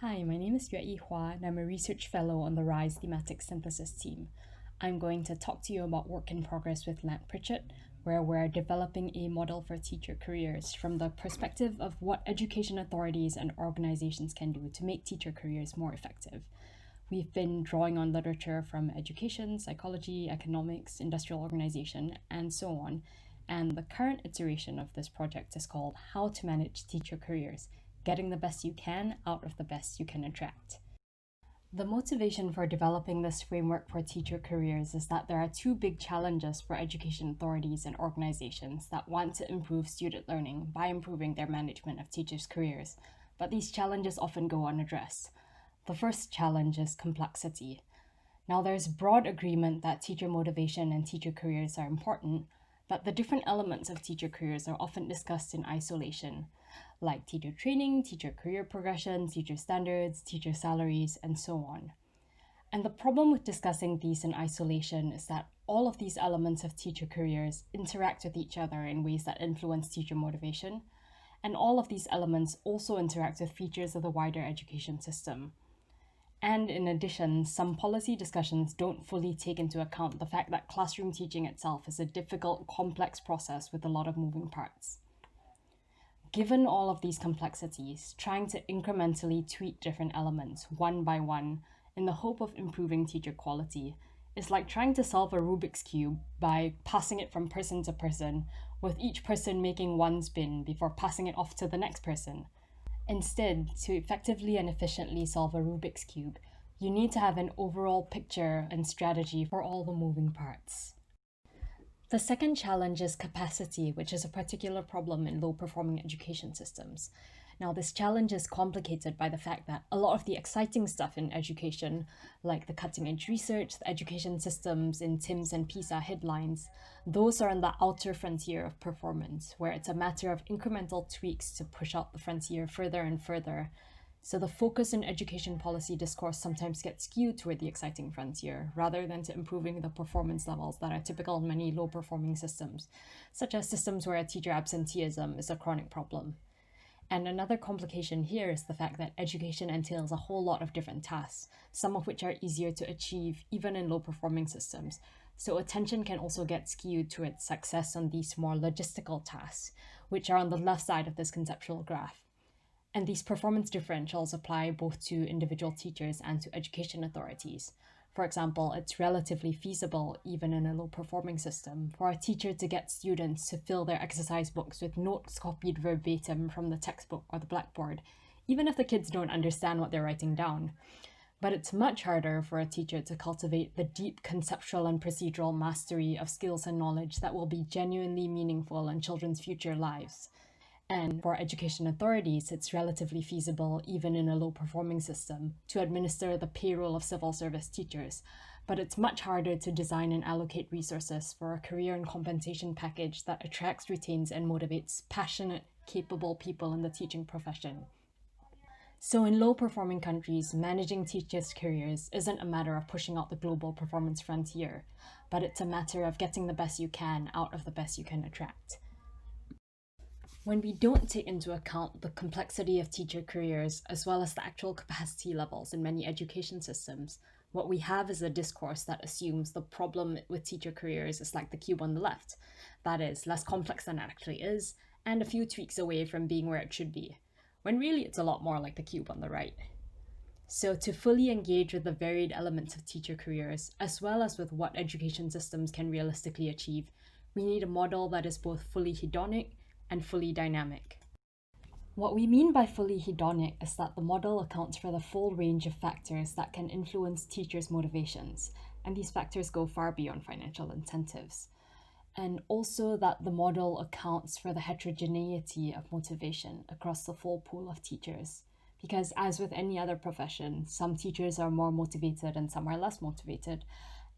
Hi, my name is Yue-Yi Hwa, and I'm a Research Fellow on the RISE Thematic Synthesis team. I'm going to talk to you about work in progress with Matt Pritchett, where we're developing a model for teacher careers from the perspective of what education authorities and organizations can do to make teacher careers more effective. We've been drawing on literature from education, psychology, economics, industrial organization, and so on, and the current iteration of this project is called How to Manage Teacher Careers, Getting the Best You Can Out of the Best You Can Attract. The motivation for developing this framework for teacher careers is that there are two big challenges for education authorities and organizations that want to improve student learning by improving their management of teachers' careers, but these challenges often go unaddressed. The first challenge is complexity. Now, there's broad agreement that teacher motivation and teacher careers are important, but the different elements of teacher careers are often discussed in isolation, like teacher training, teacher career progression, teacher standards, teacher salaries, and so on. And the problem with discussing these in isolation is that all of these elements of teacher careers interact with each other in ways that influence teacher motivation, and all of these elements also interact with features of the wider education system. And in addition, some policy discussions don't fully take into account the fact that classroom teaching itself is a difficult, complex process with a lot of moving parts. Given all of these complexities, trying to incrementally tweak different elements one by one in the hope of improving teacher quality is like trying to solve a Rubik's Cube by passing it from person to person, with each person making one spin before passing it off to the next person. Instead, to effectively and efficiently solve a Rubik's Cube, you need to have an overall picture and strategy for all the moving parts. The second challenge is capacity, which is a particular problem in low-performing education systems. Now, this challenge is complicated by the fact that a lot of the exciting stuff in education, like the cutting-edge research, the education systems in TIMSS and PISA headlines, those are on the outer frontier of performance, where it's a matter of incremental tweaks to push out the frontier further and further. So the focus in education policy discourse sometimes gets skewed toward the exciting frontier, rather than to improving the performance levels that are typical in many low-performing systems, such as systems where teacher absenteeism is a chronic problem. And another complication here is the fact that education entails a whole lot of different tasks, some of which are easier to achieve even in low-performing systems. So attention can also get skewed towards success on these more logistical tasks, which are on the left side of this conceptual graph. And these performance differentials apply both to individual teachers and to education authorities. For example, it's relatively feasible, even in a low-performing system, for a teacher to get students to fill their exercise books with notes copied verbatim from the textbook or the blackboard, even if the kids don't understand what they're writing down. But it's much harder for a teacher to cultivate the deep conceptual and procedural mastery of skills and knowledge that will be genuinely meaningful in children's future lives. And for education authorities, it's relatively feasible, even in a low-performing system, to administer the payroll of civil service teachers, but it's much harder to design and allocate resources for a career and compensation package that attracts, retains, and motivates passionate, capable people in the teaching profession. So in low-performing countries, managing teachers' careers isn't a matter of pushing out the global performance frontier, but it's a matter of getting the best you can out of the best you can attract. When we don't take into account the complexity of teacher careers as well as the actual capacity levels in many education systems, what we have is a discourse that assumes the problem with teacher careers is like the cube on the left. That is, less complex than it actually is, and a few tweaks away from being where it should be, when really it's a lot more like the cube on the right. So to fully engage with the varied elements of teacher careers, as well as with what education systems can realistically achieve, we need a model that is both fully hedonic and fully dynamic. What we mean by fully hedonic is that the model accounts for the full range of factors that can influence teachers' motivations, and these factors go far beyond financial incentives. And also that the model accounts for the heterogeneity of motivation across the full pool of teachers. Because as with any other profession, some teachers are more motivated and some are less motivated,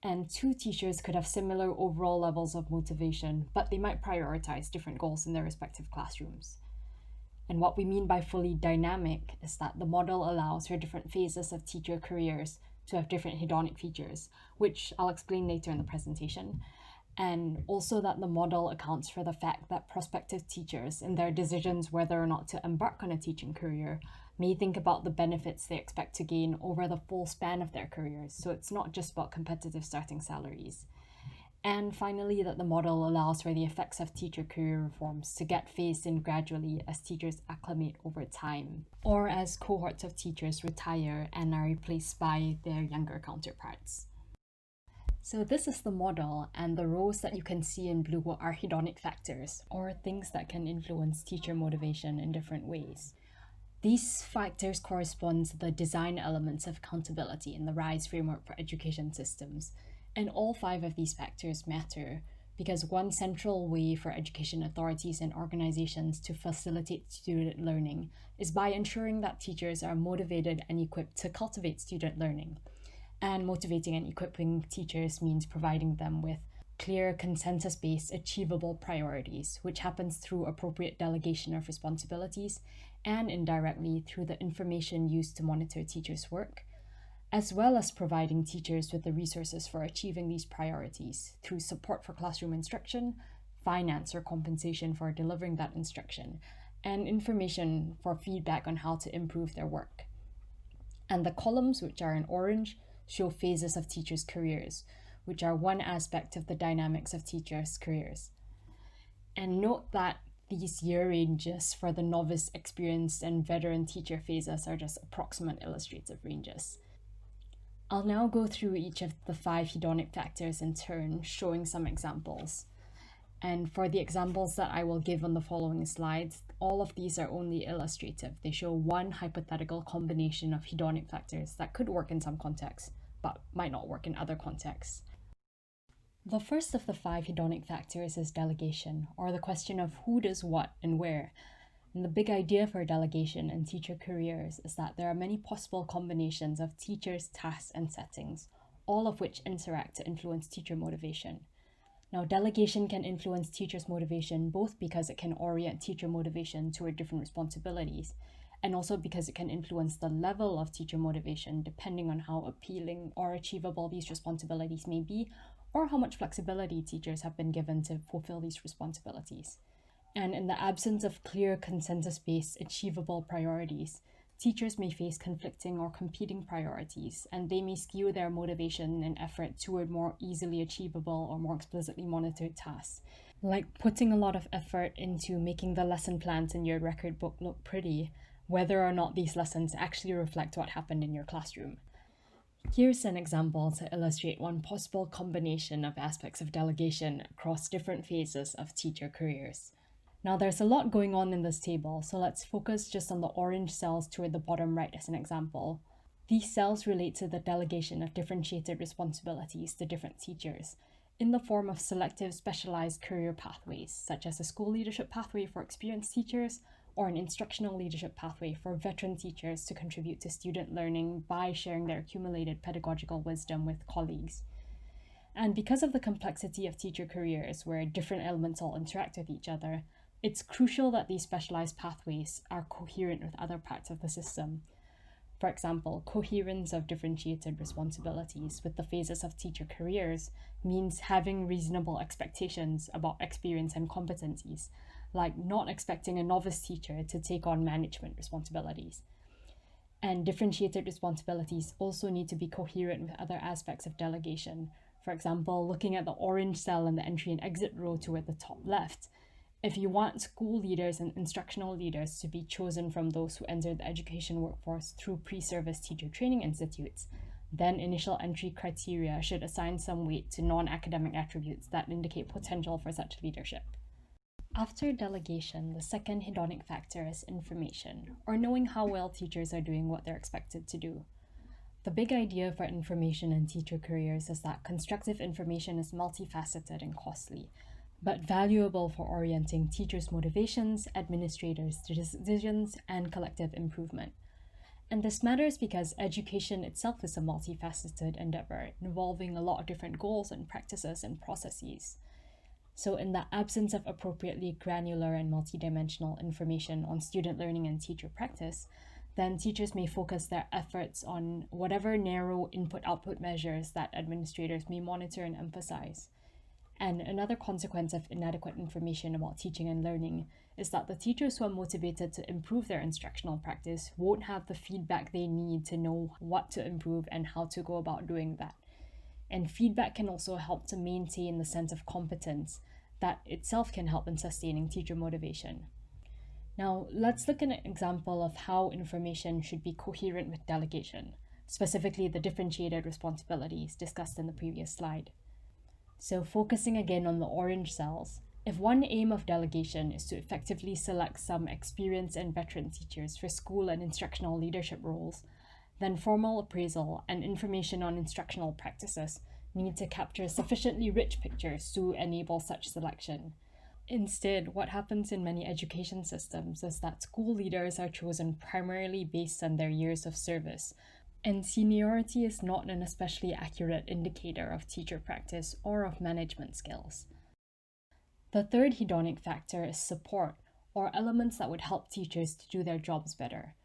and two teachers could have similar overall levels of motivation, but they might prioritize different goals in their respective classrooms. And what we mean by fully dynamic is that the model allows for different phases of teacher careers to have different hedonic features, which I'll explain later in the presentation. And also that the model accounts for the fact that prospective teachers, in their decisions whether or not to embark on a teaching career, may think about the benefits they expect to gain over the full span of their careers, so it's not just about competitive starting salaries. And finally, that the model allows for the effects of teacher career reforms to get phased in gradually as teachers acclimate over time, or as cohorts of teachers retire and are replaced by their younger counterparts. So this is the model, and the rows that you can see in blue are hedonic factors, or things that can influence teacher motivation in different ways. These factors correspond to the design elements of accountability in the RISE framework for education systems. And all 5 of these factors matter because one central way for education authorities and organizations to facilitate student learning is by ensuring that teachers are motivated and equipped to cultivate student learning. And motivating and equipping teachers means providing them with clear, consensus-based, achievable priorities, which happens through appropriate delegation of responsibilities and indirectly through the information used to monitor teachers' work, as well as providing teachers with the resources for achieving these priorities through support for classroom instruction, finance or compensation for delivering that instruction, and information for feedback on how to improve their work. And the columns, which are in orange, show phases of teachers' careers, which are one aspect of the dynamics of teachers' careers. And note that these year ranges for the novice, experienced, and veteran teacher phases are just approximate illustrative ranges. I'll now go through each of the 5 hedonic factors in turn, showing some examples. And for the examples that I will give on the following slides, all of these are only illustrative. They show one hypothetical combination of hedonic factors that could work in some contexts, but might not work in other contexts. The first of the 5 hedonic factors is delegation, or the question of who does what and where. And the big idea for delegation and teacher careers is that there are many possible combinations of teachers, tasks, and settings, all of which interact to influence teacher motivation. Now, delegation can influence teachers' motivation both because it can orient teacher motivation toward different responsibilities, and also because it can influence the level of teacher motivation depending on how appealing or achievable these responsibilities may be, or how much flexibility teachers have been given to fulfill these responsibilities. And in the absence of clear consensus-based achievable priorities, teachers may face conflicting or competing priorities, and they may skew their motivation and effort toward more easily achievable or more explicitly monitored tasks, like putting a lot of effort into making the lesson plans in your record book look pretty, whether or not these lessons actually reflect what happened in your classroom. Here's an example to illustrate one possible combination of aspects of delegation across different phases of teacher careers. Now there's a lot going on in this table, so let's focus just on the orange cells toward the bottom right as an example. These cells relate to the delegation of differentiated responsibilities to different teachers in the form of selective specialized career pathways, such as a school leadership pathway for experienced teachers or an instructional leadership pathway for veteran teachers to contribute to student learning by sharing their accumulated pedagogical wisdom with colleagues. And because of the complexity of teacher careers, where different elements all interact with each other, it's crucial that these specialized pathways are coherent with other parts of the system. For example, coherence of differentiated responsibilities with the phases of teacher careers means having reasonable expectations about experience and competencies, like not expecting a novice teacher to take on management responsibilities. And differentiated responsibilities also need to be coherent with other aspects of delegation. For example, looking at the orange cell in the entry and exit row toward the top left, if you want school leaders and instructional leaders to be chosen from those who enter the education workforce through pre-service teacher training institutes, then initial entry criteria should assign some weight to non-academic attributes that indicate potential for such leadership. After delegation, the second hedonic factor is information, or knowing how well teachers are doing what they're expected to do. The big idea for information in teacher careers is that constructive information is multifaceted and costly, but valuable for orienting teachers' motivations, administrators' decisions, and collective improvement. And this matters because education itself is a multifaceted endeavor involving a lot of different goals and practices and processes. So in the absence of appropriately granular and multidimensional information on student learning and teacher practice, then teachers may focus their efforts on whatever narrow input-output measures that administrators may monitor and emphasize. And another consequence of inadequate information about teaching and learning is that the teachers who are motivated to improve their instructional practice won't have the feedback they need to know what to improve and how to go about doing that. And feedback can also help to maintain the sense of competence that itself can help in sustaining teacher motivation. Now, let's look at an example of how information should be coherent with delegation, specifically the differentiated responsibilities discussed in the previous slide. So focusing again on the orange cells, if one aim of delegation is to effectively select some experienced and veteran teachers for school and instructional leadership roles, then formal appraisal and information on instructional practices need to capture sufficiently rich pictures to enable such selection. Instead, what happens in many education systems is that school leaders are chosen primarily based on their years of service, and seniority is not an especially accurate indicator of teacher practice or of management skills. The third hedonic factor is support, or elements that would help teachers to do their jobs better.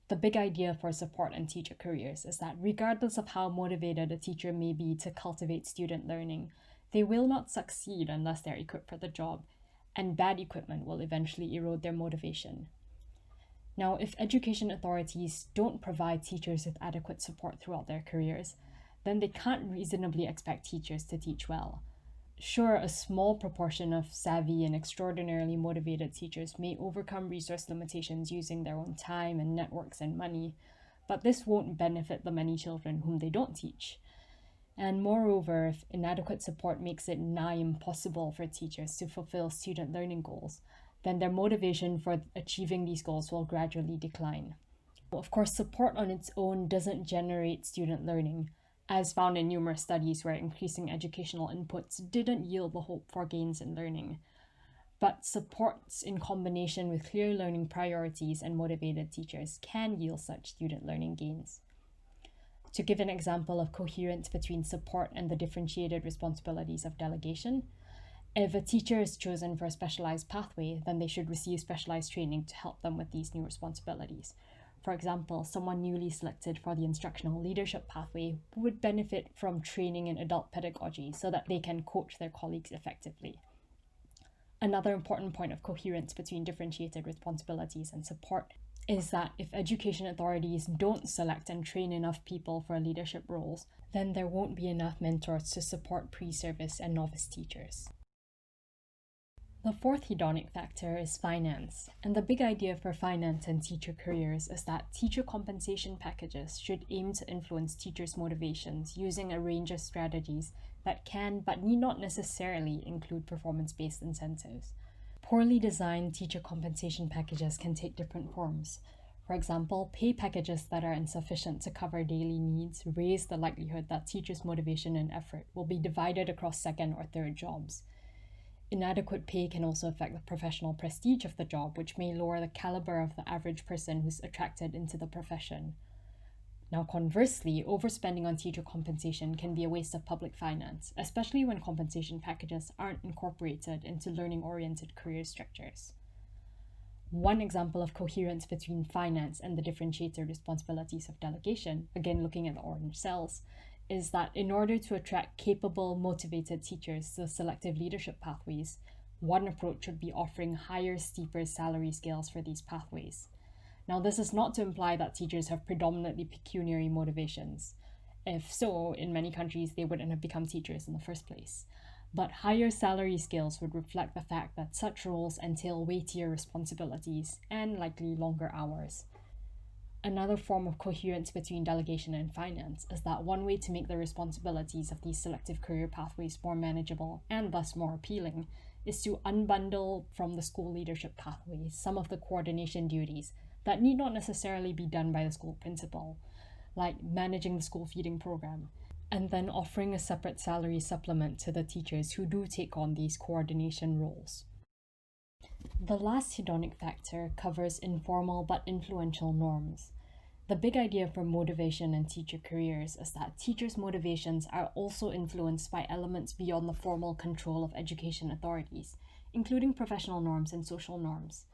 The big idea for support and teacher careers is that regardless of how motivated a teacher may be to cultivate student learning, they will not succeed unless they're equipped for the job, and bad equipment will eventually erode their motivation. Now, if education authorities don't provide teachers with adequate support throughout their careers, then they can't reasonably expect teachers to teach well. Sure, a small proportion of savvy and extraordinarily motivated teachers may overcome resource limitations using their own time and networks and money, but this won't benefit the many children whom they don't teach. And moreover, if inadequate support makes it nigh impossible for teachers to fulfill student learning goals, then their motivation for achieving these goals will gradually decline. Of course, support on its own doesn't generate student learning, as found in numerous studies where increasing educational inputs didn't yield the hope for gains in learning. But supports in combination with clear learning priorities and motivated teachers can yield such student learning gains. To give an example of coherence between support and the differentiated responsibilities of delegation, if a teacher is chosen for a specialized pathway, then they should receive specialized training to help them with these new responsibilities. For example, someone newly selected for the instructional leadership pathway would benefit from training in adult pedagogy so that they can coach their colleagues effectively. Another important point of coherence between differentiated responsibilities and support is that if education authorities don't select and train enough people for leadership roles, then there won't be enough mentors to support pre-service and novice teachers. The fourth hedonic factor is finance, and the big idea for finance and teacher careers is that teacher compensation packages should aim to influence teachers' motivations using a range of strategies that can but need not necessarily include performance-based incentives. Poorly designed teacher compensation packages can take different forms. For example, pay packages that are insufficient to cover daily needs raise the likelihood that teachers' motivation and effort will be divided across second or third jobs. Inadequate pay can also affect the professional prestige of the job, which may lower the caliber of the average person who's attracted into the profession. Now, conversely, overspending on teacher compensation can be a waste of public finance, especially when compensation packages aren't incorporated into learning-oriented career structures. One example of coherence between finance and the differentiated responsibilities of delegation, again looking at the orange cells, is that in order to attract capable, motivated teachers to selective leadership pathways, one approach would be offering higher, steeper salary scales for these pathways. Now, this is not to imply that teachers have predominantly pecuniary motivations. If so, in many countries, they wouldn't have become teachers in the first place. But higher salary scales would reflect the fact that such roles entail weightier responsibilities and likely longer hours. Another form of coherence between delegation and finance is that one way to make the responsibilities of these selective career pathways more manageable and thus more appealing is to unbundle from the school leadership pathways some of the coordination duties that need not necessarily be done by the school principal, like managing the school feeding program, and then offering a separate salary supplement to the teachers who do take on these coordination roles. The last hedonic factor covers informal but influential norms. The big idea for motivation in teacher careers is that teachers' motivations are also influenced by elements beyond the formal control of education authorities, including professional norms and social norms.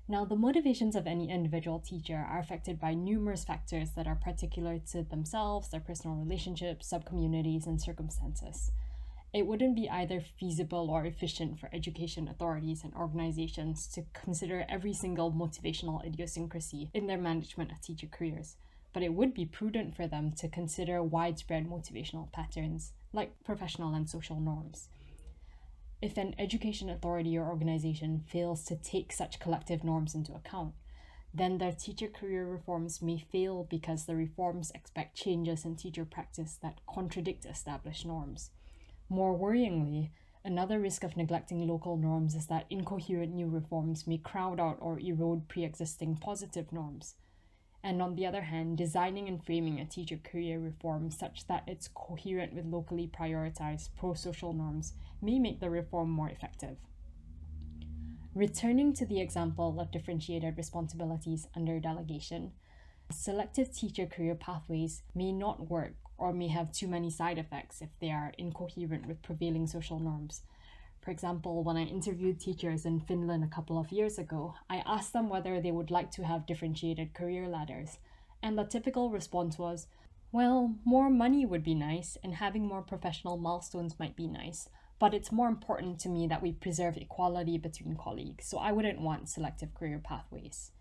Now, the motivations of any individual teacher are affected by numerous factors that are particular to themselves, their personal relationships, subcommunities, and circumstances. It wouldn't be either feasible or efficient for education authorities and organizations to consider every single motivational idiosyncrasy in their management of teacher careers, but it would be prudent for them to consider widespread motivational patterns, like professional and social norms. If an education authority or organization fails to take such collective norms into account, then their teacher career reforms may fail because the reforms expect changes in teacher practice that contradict established norms. More worryingly, another risk of neglecting local norms is that incoherent new reforms may crowd out or erode pre-existing positive norms. And on the other hand, designing and framing a teacher career reform such that it's coherent with locally prioritized pro-social norms may make the reform more effective. Returning to the example of differentiated responsibilities under delegation, selective teacher career pathways may not work or may have too many side effects if they are incoherent with prevailing social norms. For example, when I interviewed teachers in Finland a couple of years ago, I asked them whether they would like to have differentiated career ladders, and the typical response was, well, more money would be nice, and having more professional milestones might be nice, but it's more important to me that we preserve equality between colleagues, so I wouldn't want selective career pathways.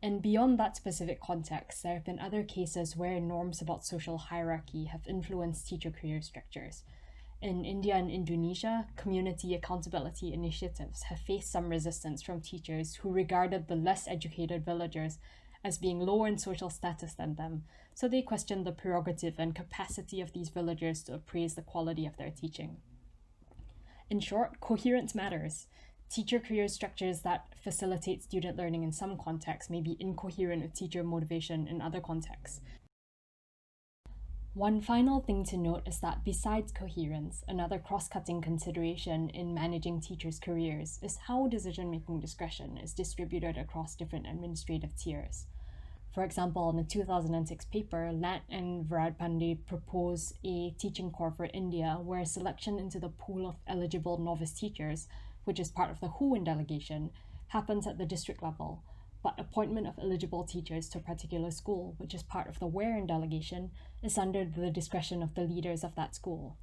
And beyond that specific context, there have been other cases where norms about social hierarchy have influenced teacher career structures. In India and Indonesia, community accountability initiatives have faced some resistance from teachers who regarded the less educated villagers as being lower in social status than them, so they questioned the prerogative and capacity of these villagers to appraise the quality of their teaching. In short, coherence matters. Teacher career structures that facilitate student learning in some contexts may be incoherent with teacher motivation in other contexts. One final thing to note is that besides coherence, another cross-cutting consideration in managing teachers' careers is how decision-making discretion is distributed across different administrative tiers. For example, in a 2006 paper, Lat and Varadpande propose a teaching core for India where selection into the pool of eligible novice teachers, which is part of the who in delegation, happens at the district level, but appointment of eligible teachers to a particular school, which is part of the wherein delegation, is under the discretion of the leaders of that school.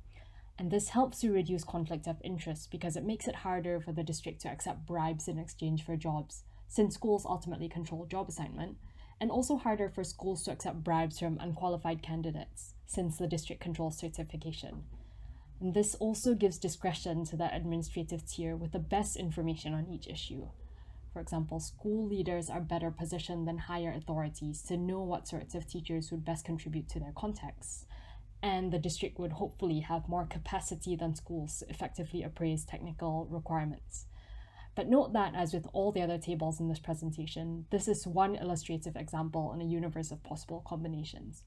And this helps to reduce conflict of interest because it makes it harder for the district to accept bribes in exchange for jobs, since schools ultimately control job assignment, and also harder for schools to accept bribes from unqualified candidates, since the district controls certification. And this also gives discretion to the administrative tier with the best information on each issue. For example, school leaders are better positioned than higher authorities to know what sorts of teachers would best contribute to their contexts, and the district would hopefully have more capacity than schools to effectively appraise technical requirements. But note that, as with all the other tables in this presentation, this is one illustrative example in a universe of possible combinations.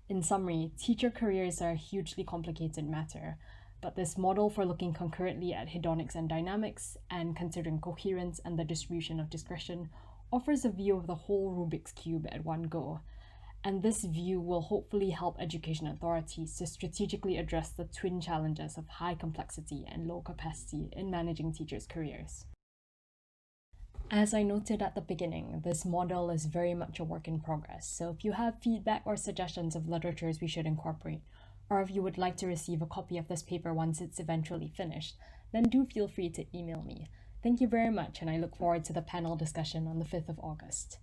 In summary, teacher careers are a hugely complicated matter, but this model for looking concurrently at hedonics and dynamics and considering coherence and the distribution of discretion offers a view of the whole Rubik's Cube at one go. And this view will hopefully help education authorities to strategically address the twin challenges of high complexity and low capacity in managing teachers' careers. As I noted at the beginning, this model is very much a work in progress, so if you have feedback or suggestions of literatures we should incorporate, or if you would like to receive a copy of this paper once it's eventually finished, then do feel free to email me. Thank you very much, and I look forward to the panel discussion on the 5th of August.